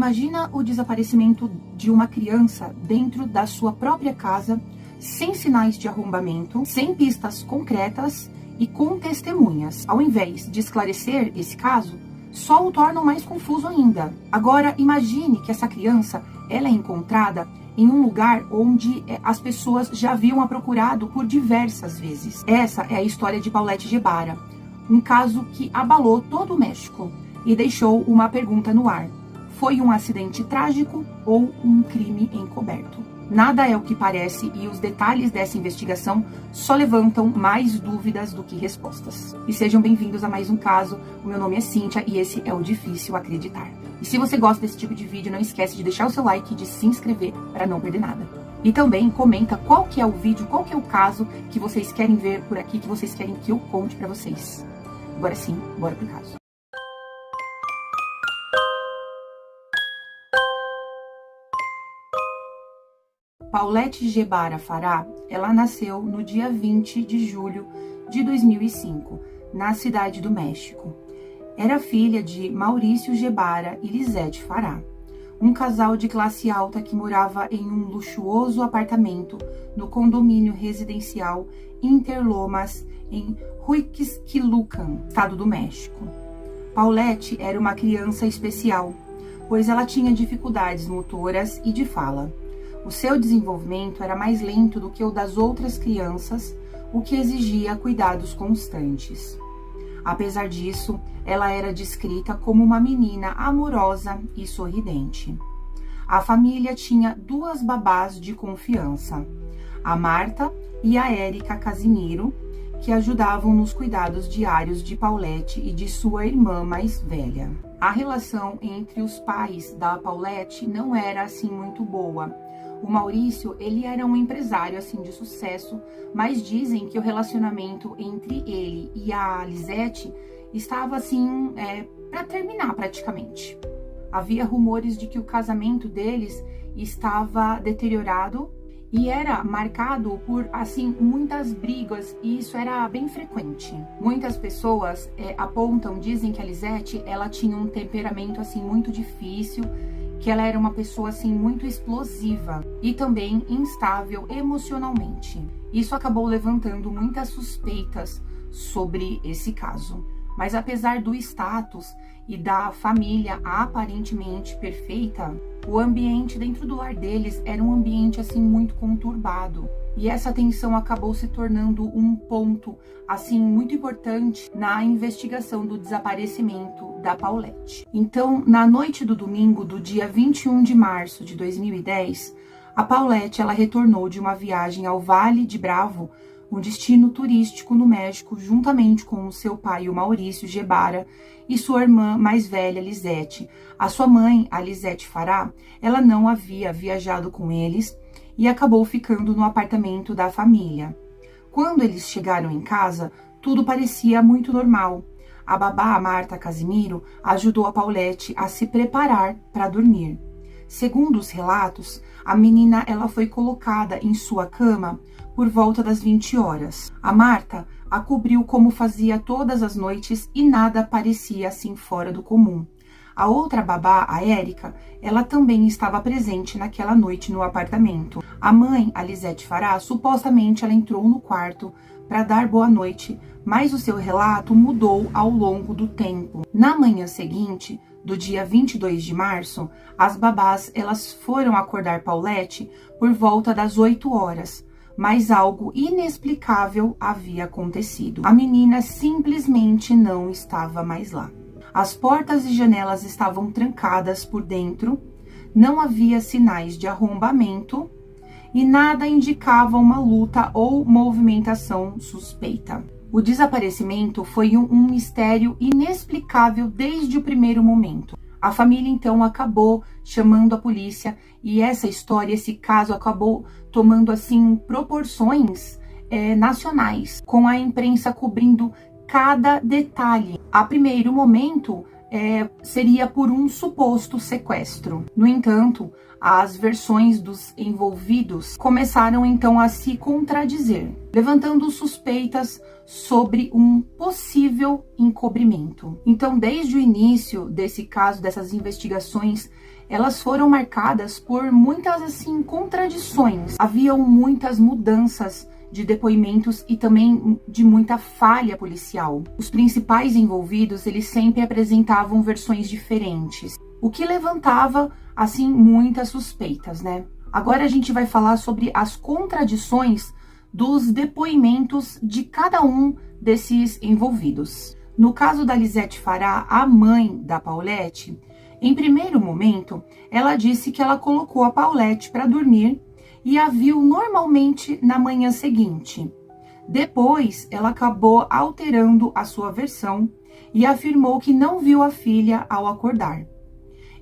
Imagina o desaparecimento de uma criança dentro da sua própria casa, sem sinais de arrombamento, sem pistas concretas e com testemunhas. Ao invés de esclarecer esse caso, só o tornam mais confuso ainda. Agora, imagine que essa criança ela é encontrada em um lugar onde as pessoas já haviam a procurado por diversas vezes. Essa é a história de Paulette Gebara, um caso que abalou todo o México e deixou uma pergunta no ar. Foi um acidente trágico ou um crime encoberto? Nada é o que parece e os detalhes dessa investigação só levantam mais dúvidas do que respostas. E sejam bem-vindos a mais um caso. O meu nome é Cíntia e esse é o Difícil Acreditar. E se você gosta desse tipo de vídeo, não esquece de deixar o seu like e de se inscrever para não perder nada. E também comenta qual que é o vídeo, qual que é o caso que vocês querem ver por aqui, que vocês querem que eu conte para vocês. Agora sim, bora pro caso. Paulette Gebara Farah, ela nasceu no dia 20 de julho de 2005, na cidade do México. Era filha de Maurício Gebara e Lisette Farah, um casal de classe alta que morava em um luxuoso apartamento no condomínio residencial Interlomas, em Huixquilucan, estado do México. Paulette era uma criança especial, pois ela tinha dificuldades motoras e de fala. O seu desenvolvimento era mais lento do que o das outras crianças, o que exigia cuidados constantes. Apesar disso, ela era descrita como uma menina amorosa e sorridente. A família tinha duas babás de confiança, a Marta e a Érica Casimiro, que ajudavam nos cuidados diários de Paulette e de sua irmã mais velha. A relação entre os pais da Paulette não era assim muito boa. O Maurício, ele era um empresário assim de sucesso, mas dizem que o relacionamento entre ele e a Lisette estava assim para terminar praticamente. Havia rumores de que o casamento deles estava deteriorado e era marcado por assim muitas brigas, e isso era bem frequente. Muitas pessoas dizem que a Lisette ela tinha um temperamento assim muito difícil, que ela era uma pessoa assim muito explosiva e também instável emocionalmente. Isso acabou levantando muitas suspeitas sobre esse caso. Mas apesar do status e da família aparentemente perfeita, o ambiente dentro do lar deles era um ambiente assim muito conturbado. E essa tensão acabou se tornando um ponto assim muito importante na investigação do desaparecimento da Paulette. Então, na noite do domingo do dia 21 de março de 2010, a Paulette ela retornou de uma viagem ao Vale de Bravo, um destino turístico no México, juntamente com o seu pai, o Maurício Gebara, e sua irmã mais velha, Lisette. A sua mãe, a Lisette Farah, ela não havia viajado com eles e acabou ficando no apartamento da família. Quando eles chegaram em casa, tudo parecia muito normal. A babá, a Marta Casimiro, ajudou a Paulette a se preparar para dormir. Segundo os relatos, a menina ela foi colocada em sua cama por volta das 20 horas. A Marta a cobriu como fazia todas as noites e nada parecia assim fora do comum. A outra babá, a Érica, ela também estava presente naquela noite no apartamento. A mãe, a Lisette Farah, supostamente ela entrou no quarto para dar boa noite, mas o seu relato mudou ao longo do tempo. Na manhã seguinte, do dia 22 de março, as babás elas foram acordar Paulette por volta das 8 horas, mas algo inexplicável havia acontecido. A menina simplesmente não estava mais lá. As portas e janelas estavam trancadas por dentro, não havia sinais de arrombamento e nada indicava uma luta ou movimentação suspeita. O desaparecimento foi um mistério inexplicável desde o primeiro momento. A família então acabou chamando a polícia e essa história, esse caso acabou tomando assim proporções nacionais, com a imprensa cobrindo cada detalhe. A primeiro momento seria por um suposto sequestro. No entanto, as versões dos envolvidos começaram então a se contradizer, levantando suspeitas sobre um possível encobrimento. Então, desde o início desse caso, dessas investigações, elas foram marcadas por muitas assim contradições. Haviam muitas mudanças de depoimentos e também de muita falha policial. Os principais envolvidos, eles sempre apresentavam versões diferentes, o que levantava assim muitas suspeitas, né? Agora a gente vai falar sobre as contradições dos depoimentos de cada um desses envolvidos. No caso da Lisete Fará, a mãe da Paulette, em primeiro momento, ela disse que ela colocou a Paulette para dormir e a viu normalmente na manhã seguinte. Depois, ela acabou alterando a sua versão e afirmou que não viu a filha ao acordar.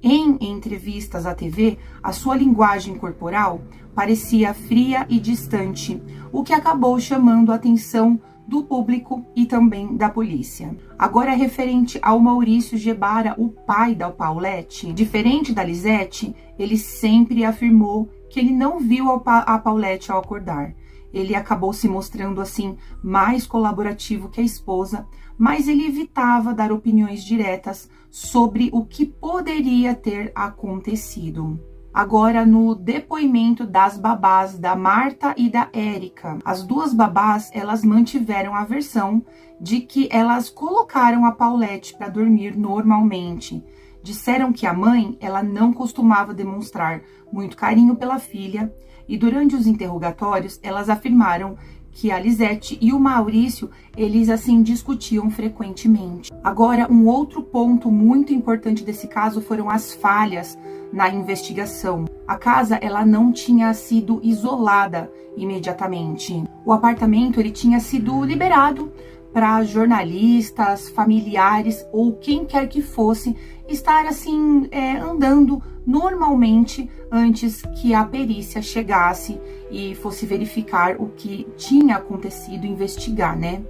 Em entrevistas à TV, a sua linguagem corporal parecia fria e distante, o que acabou chamando a atenção do público e também da polícia. Agora, referente ao Maurício Gebara, o pai da Paulette, diferente da Lisete, ele sempre afirmou que ele não viu a Paulette ao acordar. Ele acabou se mostrando assim mais colaborativo que a esposa, mas ele evitava dar opiniões diretas sobre o que poderia ter acontecido. Agora, no depoimento das babás da Marta e da Érica, as duas babás, elas mantiveram a versão de que elas colocaram a Paulette para dormir normalmente. Disseram que a mãe, ela não costumava demonstrar muito carinho pela filha, e durante os interrogatórios, elas afirmaram que a Lisete e o Maurício, eles assim discutiam frequentemente. Agora, um outro ponto muito importante desse caso foram as falhas na investigação. A casa, ela não tinha sido isolada imediatamente. O apartamento, ele tinha sido liberado para jornalistas, familiares ou quem quer que fosse estar assim andando normalmente antes que a perícia chegasse e fosse verificar o que tinha acontecido, investigar, né?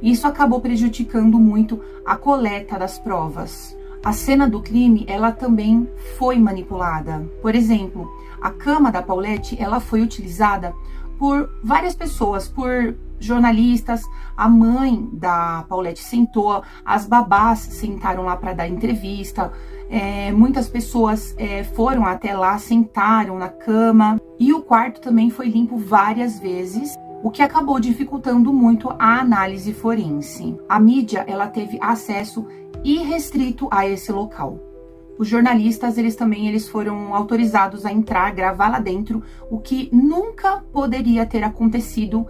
Isso acabou prejudicando muito a coleta das provas. A cena do crime, ela também foi manipulada. Por exemplo, a cama da Paulette, ela foi utilizada por várias pessoas, por jornalistas. A mãe da Paulette sentou, as babás sentaram lá para dar entrevista, muitas pessoas foram até lá, sentaram na cama, e o quarto também foi limpo várias vezes, o que acabou dificultando muito a análise forense. A mídia, ela teve acesso irrestrito a esse local. Os jornalistas, eles foram autorizados a entrar, gravar lá dentro, o que nunca poderia ter acontecido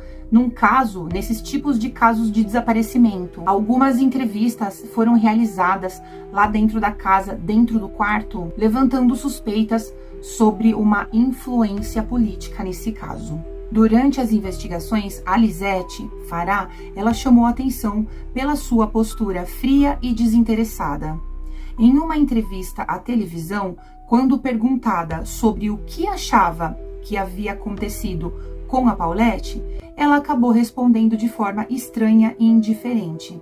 nesses tipos de casos de desaparecimento. Algumas entrevistas foram realizadas lá dentro da casa, dentro do quarto, levantando suspeitas sobre uma influência política nesse caso. Durante as investigações, a Lisete Fará, ela chamou a atenção pela sua postura fria e desinteressada. Em uma entrevista à televisão, quando perguntada sobre o que achava que havia acontecido com a Paulette, ela acabou respondendo de forma estranha e indiferente.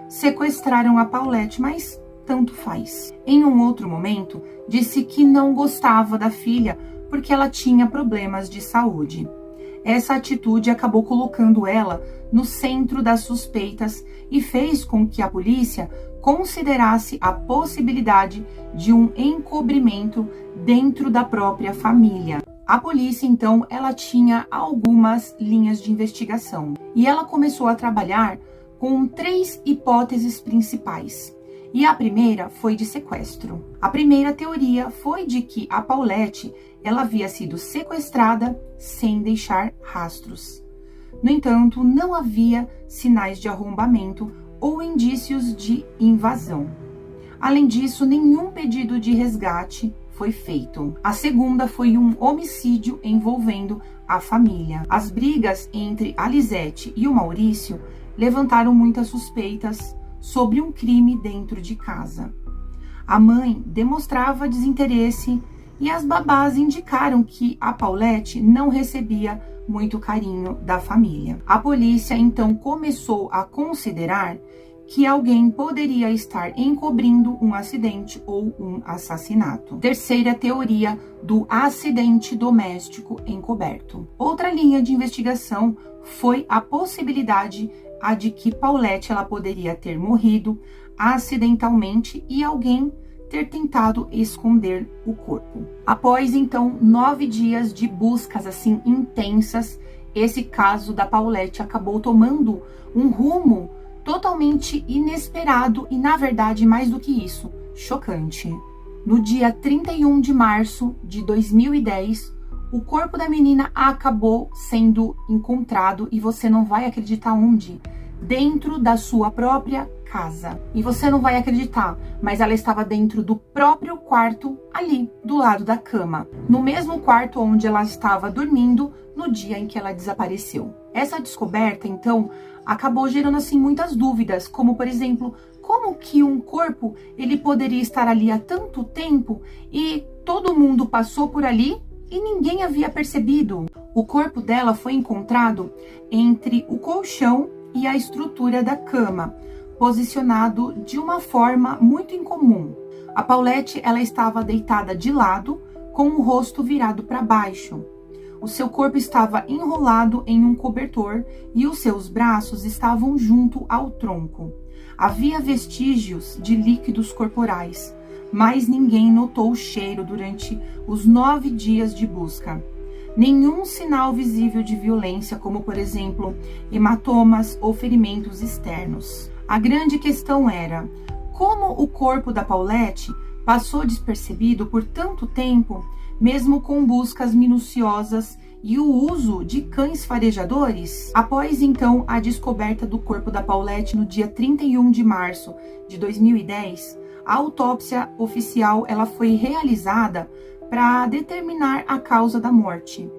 Sequestraram a Paulette, mas tanto faz. Em um outro momento, disse que não gostava da filha porque ela tinha problemas de saúde. Essa atitude acabou colocando ela no centro das suspeitas e fez com que a polícia considerasse a possibilidade de um encobrimento dentro da própria família. A polícia, então, ela tinha algumas linhas de investigação e ela começou a trabalhar com 3 hipóteses principais. E a primeira foi de sequestro. A primeira teoria foi de que a Paulette, ela havia sido sequestrada sem deixar rastros. No entanto, não havia sinais de arrombamento ou indícios de invasão. Além disso, nenhum pedido de resgate foi feito. A segunda foi um homicídio envolvendo a família. As brigas entre a Lisete e o Maurício levantaram muitas suspeitas sobre um crime dentro de casa. A mãe demonstrava desinteresse e as babás indicaram que a Paulette não recebia muito carinho da família. A polícia então começou a considerar que alguém poderia estar encobrindo um acidente ou um assassinato. Terceira teoria do acidente doméstico encoberto. Outra linha de investigação foi a possibilidade de que Paulette ela poderia ter morrido acidentalmente e alguém ter tentado esconder o corpo. Após, então, 9 dias de buscas, assim, intensas, esse caso da Paulette acabou tomando um rumo totalmente inesperado e, na verdade, mais do que isso, chocante. No dia 31 de março de 2010, o corpo da menina acabou sendo encontrado e você não vai acreditar onde? Dentro da sua própria casa. E você não vai acreditar, mas ela estava dentro do próprio quarto, ali, do lado da cama. No mesmo quarto onde ela estava dormindo no dia em que ela desapareceu. Essa descoberta, então, acabou gerando, assim, muitas dúvidas, como, por exemplo, como que um corpo, ele poderia estar ali há tanto tempo e todo mundo passou por ali e ninguém havia percebido? O corpo dela foi encontrado entre o colchão e a estrutura da cama, posicionado de uma forma muito incomum. A Paulette, ela estava deitada de lado, com o rosto virado para baixo. O seu corpo estava enrolado em um cobertor e os seus braços estavam junto ao tronco. Havia vestígios de líquidos corporais, mas ninguém notou o cheiro durante os 9 dias de busca. Nenhum sinal visível de violência, como, por exemplo, hematomas ou ferimentos externos. A grande questão era como o corpo da Paulette passou despercebido por tanto tempo, mesmo com buscas minuciosas e o uso de cães farejadores. Após, então, a descoberta do corpo da Paulette no dia 31 de março de 2010, a autópsia oficial ela foi realizada para determinar a causa da morte.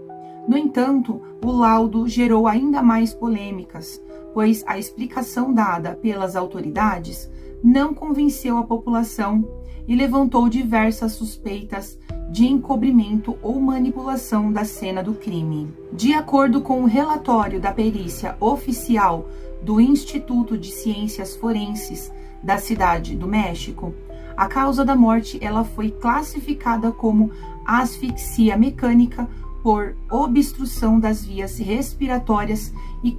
No entanto, o laudo gerou ainda mais polêmicas, pois a explicação dada pelas autoridades não convenceu a população e levantou diversas suspeitas de encobrimento ou manipulação da cena do crime. De acordo com o relatório da perícia oficial do Instituto de Ciências Forenses da Cidade do México, a causa da morte ela foi classificada como asfixia mecânica por obstrução das vias respiratórias e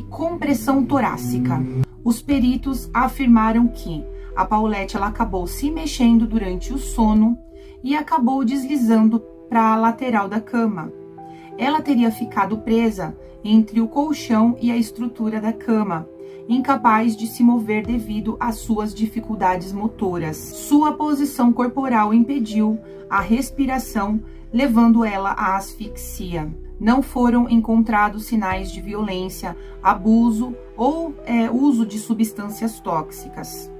compressão torácica. Os peritos afirmaram que a Paulette ela acabou se mexendo durante o sono e acabou deslizando para a lateral da cama. Ela teria ficado presa entre o colchão e a estrutura da cama, incapaz de se mover devido às suas dificuldades motoras. Sua posição corporal impediu a respiração, levando ela à asfixia. Não foram encontrados sinais de violência, abuso ou uso de substâncias tóxicas.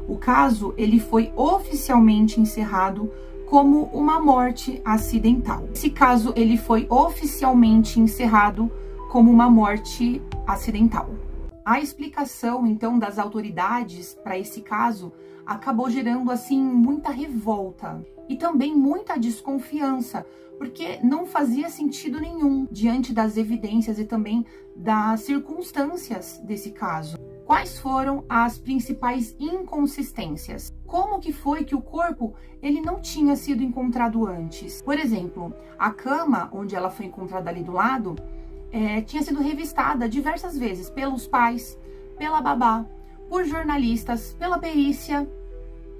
O caso ele foi oficialmente encerrado como uma morte acidental. Esse caso ele foi oficialmente encerrado como uma morte acidental. A explicação, então, das autoridades para esse caso acabou gerando, assim, muita revolta e também muita desconfiança, porque não fazia sentido nenhum diante das evidências e também das circunstâncias desse caso. Quais foram as principais inconsistências? Como que foi que o corpo ele não tinha sido encontrado antes? Por exemplo, a cama onde ela foi encontrada ali do lado tinha sido revistada diversas vezes pelos pais, pela babá, por jornalistas, pela perícia.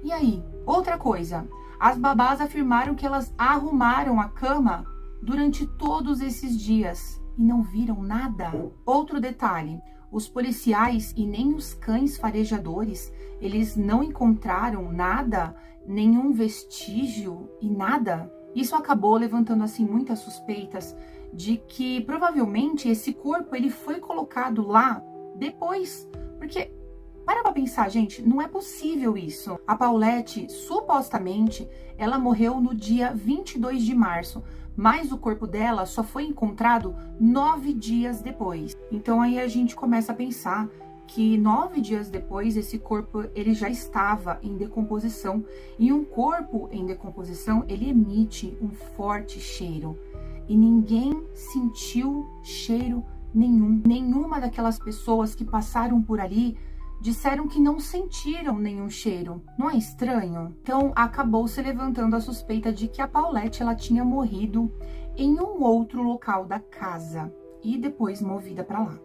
E aí? Outra coisa, as babás afirmaram que elas arrumaram a cama durante todos esses dias e não viram nada. Outro detalhe, os policiais e nem os cães farejadores, eles não encontraram nada, nenhum vestígio e nada. Isso acabou levantando, assim, muitas suspeitas de que provavelmente esse corpo ele foi colocado lá depois, porque para pra pensar, gente, não é possível isso. A Paulette, supostamente, ela morreu no dia 22 de março, mas o corpo dela só foi encontrado 9 dias depois. Então aí a gente começa a pensar que 9 dias depois esse corpo ele já estava em decomposição, e um corpo em decomposição ele emite um forte cheiro e ninguém sentiu cheiro nenhum. Nenhuma daquelas pessoas que passaram por ali disseram que não sentiram nenhum cheiro. Não é estranho? Então acabou se levantando a suspeita de que a Paulette ela tinha morrido em um outro local da casa e depois movida para lá.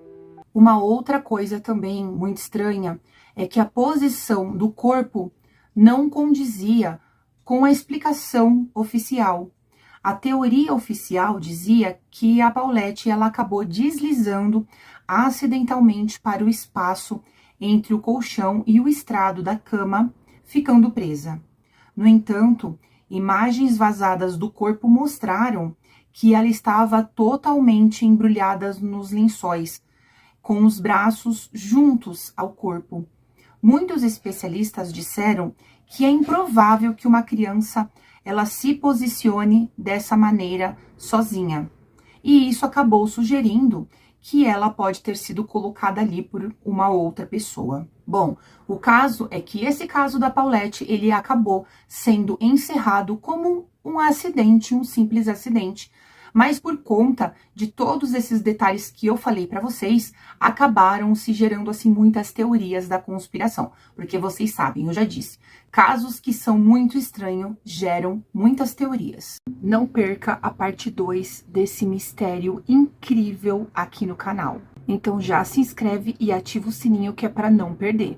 Uma outra coisa também muito estranha é que a posição do corpo não condizia com a explicação oficial. A teoria oficial dizia que a Paulette ela acabou deslizando acidentalmente para o espaço entre o colchão e o estrado da cama, ficando presa. No entanto, imagens vazadas do corpo mostraram que ela estava totalmente embrulhada nos lençóis, com os braços juntos ao corpo. Muitos especialistas disseram que é improvável que uma criança ela se posicione dessa maneira sozinha. E isso acabou sugerindo que ela pode ter sido colocada ali por uma outra pessoa. Bom, o caso é que esse caso da Paulette, ele acabou sendo encerrado como um acidente, um simples acidente, mas por conta de todos esses detalhes que eu falei para vocês, acabaram se gerando assim muitas teorias da conspiração, porque vocês sabem, eu já disse, casos que são muito estranhos geram muitas teorias. Não perca a parte 2 desse mistério incrível aqui no canal. Então já se inscreve e ativa o sininho que é para não perder.